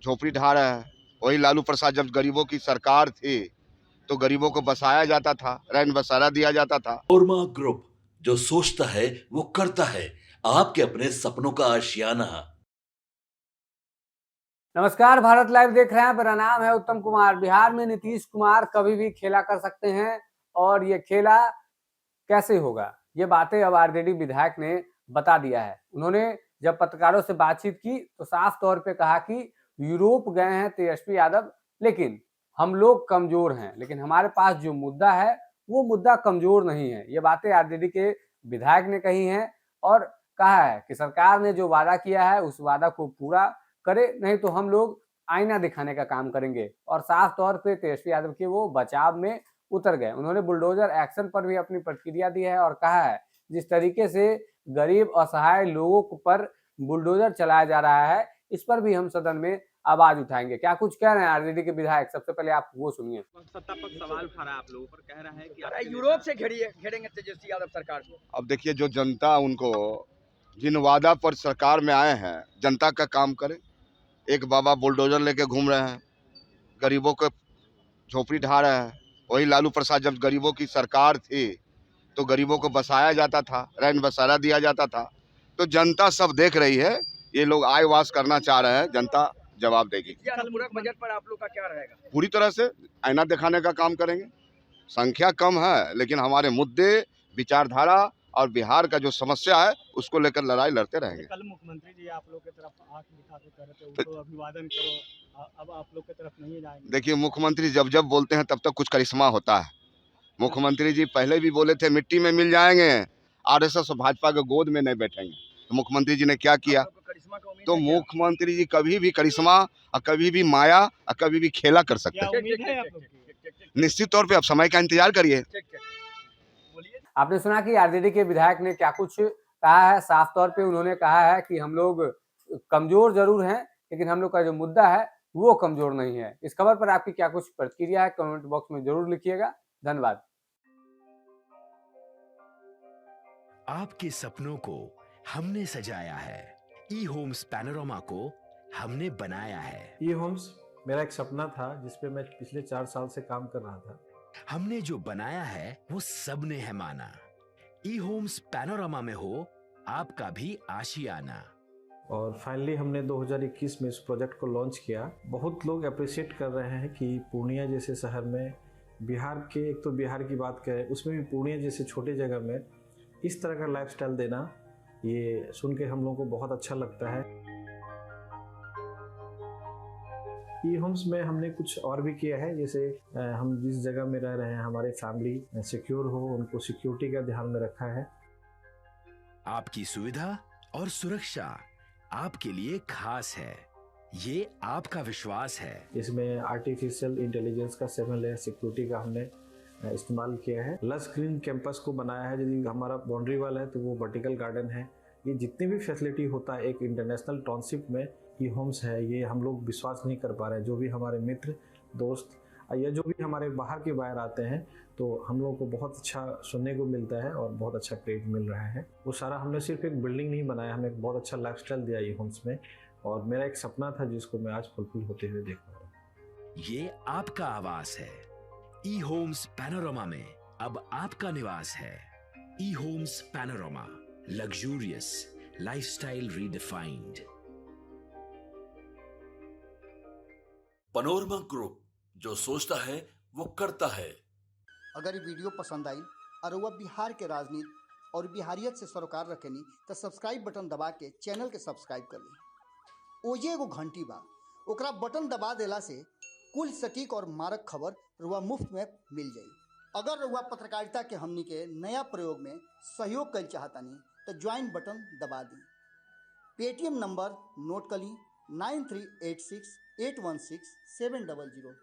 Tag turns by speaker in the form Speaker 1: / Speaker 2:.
Speaker 1: झोपड़ी ढा रहे हैं। वही लालू प्रसाद जब गरीबों की सरकार थी तो गरीबों को बसाया जाता था, रैन बसेरा दिया जाता था।
Speaker 2: पनोरमा ग्रुप, जो सोचता है वो करता है, आपके अपने सपनों का आशियाना।
Speaker 3: नमस्कार, भारत लाइव देख रहे हैं। मेरा नाम है उत्तम कुमार। बिहार में नीतीश कुमार कभी भी खेला कर सकते हैं और ये खेला कैसे होगा, ये बातें अब आरजेडी विधायक ने बता दिया है। उन्होंने जब पत्रकारों से बातचीत की तो साफ तौर पे कहा कि यूरोप गए हैं तेजस्वी यादव, लेकिन हम लोग कमजोर हैं, लेकिन हमारे पास जो मुद्दा है वो मुद्दा कमजोर नहीं है। ये बातें आरजेडी के विधायक ने कही हैं और कहा है कि सरकार ने जो वादा किया है उस वादा को पूरा करे, नहीं तो हम लोग आईना दिखाने का काम करेंगे। और साफ तौर पे तेजस्वी यादव के वो बचाव में उतर गए। उन्होंने बुलडोजर एक्शन पर भी अपनी प्रतिक्रिया दी है और कहा है जिस तरीके से गरीब असहाय लोगों पर बुलडोजर चलाया जा रहा है, इस पर भी हम सदन में आवाज उठाएंगे। क्या कुछ कह रहे हैं आरजेडी के विधायक, सबसे पहले आप वो सुनिए।
Speaker 4: सत्ता पर सवाल उठा रहा है आप लोगों पर, कह रहा है कि
Speaker 5: यूरोप से घेरेंगे तेजस्वी यादव सरकार को।
Speaker 1: अब देखिए, जो जनता उनको जिन वादा पर सरकार में आए हैं, जनता का काम करे। एक बाबा बुलडोजर लेके घूम रहे हैं, गरीबों को झोपड़ी ढा रहे हैं। वही लालू प्रसाद जब गरीबों की सरकार थी तो गरीबों को बसाया जाता था, रैन बसेरा दिया जाता था। तो जनता सब देख रही है, ये लोग आय वास करना चाह रहे हैं, जनता जवाब देगी।
Speaker 5: अनुपूरक बजट पर आप लोग का क्या रहेगा?
Speaker 1: पूरी तरह से आईना दिखाने का काम करेंगे। संख्या कम है लेकिन हमारे मुद्दे, विचारधारा और बिहार का जो समस्या है उसको लेकर लड़ाई लड़ते रहेंगे।
Speaker 6: कल मुख्यमंत्री जी आप लोग की तरफ आंख दिखा के कह रहे थे उनको अभिवादन करो, अब आप लोग की तरफ नहीं जाएंगे।
Speaker 1: देखिए, मुख्यमंत्री जब जब बोलते हैं तब तक कुछ करिश्मा होता है। मुख्यमंत्री जी पहले भी बोले थे मिट्टी में मिल जाएंगे, आरएसएस और भाजपा के गोद में नहीं बैठेंगे। तो मुख्यमंत्री जी ने क्या किया? तो मुख्यमंत्री जी कभी भी करिश्मा और कभी भी माया और कभी भी खेला कर सकते हैं।
Speaker 6: उम्मीद है आप लोग की?
Speaker 1: निश्चित तौर पे आप समय का इंतजार करिए।
Speaker 3: आपने सुना कि आरजेडी के विधायक ने क्या कुछ कहा है। साफ तौर पे उन्होंने कहा है कि हम लोग कमजोर जरूर हैं, लेकिन हम लोग का जो मुद्दा है वो कमजोर नहीं है। इस खबर पर आपकी क्या कुछ प्रतिक्रिया है, कमेंट बॉक्स में जरूर लिखिएगा। धन्यवाद।
Speaker 7: आपके सपनों को हमने सजाया है, ई होम्स पैनोरमा को हमने बनाया है।
Speaker 8: ई होम्स मेरा एक सपना था जिसपे मैं पिछले 4 साल से काम कर रहा था।
Speaker 7: हमने जो बनाया है वो सबने है माना। ई होम्स पैनोरमा में हो आपका भी आशियाना।
Speaker 8: और फाइनली हमने 2021 में इस प्रोजेक्ट को लॉन्च किया। बहुत लोग अप्रिशिएट कर रहे हैं कि पूर्णिया जैसे शहर में, बिहार के, एक तो बिहार की बात करें उसमें भी पूर्णिया जैसे छोटे जगह में इस तरह का लाइफस्टाइल देना, ये सुन के हम लोगों को बहुत अच्छा लगता है। ई होम्स में हमने कुछ और भी किया है, जैसे हम जिस जगह में रह रहे हैं हमारे फैमिली सिक्योर हो, उनको सिक्योरिटी का ध्यान में रखा है।
Speaker 7: आपकी सुविधा और सुरक्षा आपके लिए खास है, ये आपका विश्वास है।
Speaker 8: इसमें आर्टिफिशियल इंटेलिजेंस का 7 लेयर सिक्योरिटी का हमने इस्तेमाल किया है। लस ग्रीन कैंपस को बनाया है। यदि हमारा बाउंड्री वाल है तो वो वर्टिकल गार्डन है। ये जितनी भी फैसिलिटी होता है एक इंटरनेशनल टाउनशिप में ई होम्स है, ये हम लोग विश्वास नहीं कर पा रहे हैं। जो भी हमारे मित्र, दोस्त या जो भी हमारे बाहर के बाहर आते हैं तो हम लोग को बहुत अच्छा सुनने को मिलता है और बहुत अच्छा क्रेडिट मिल रहा है। वो सारा हमने सिर्फ एक बिल्डिंग नहीं बनाया, हमें एक बहुत अच्छा लाइफस्टाइल दिया ई होम्स में, और मेरा एक सपना था जिसको मैं आज फुलफिल होते हुए देख रहा हूँ।
Speaker 7: ये आपका आवास है। ई होम्स पैनोरमा में अब आपका निवास है। E homes Panorama, luxurious lifestyle redefined.
Speaker 2: Panorama group, जो सोचता है वो करता है।
Speaker 9: अगर ये वीडियो पसंद आई और वह बिहार के राजनीति और बिहारियत से सरोकार रखेनी तो सब्सक्राइब बटन दबा के चैनल के सब्सक्राइब कर ली। ओजे एगो घंटी बा, ओकरा बटन दबा देला से कुल सटीक और मारक खबर रुआ मुफ्त में मिल जाई। अगर रुआ पत्रकारिता के हमनी के नया प्रयोग में सहयोग कर चाहतानी तो ज्वाइन बटन दबा दी। पेटीएम नंबर नोट कर ली 9386816700।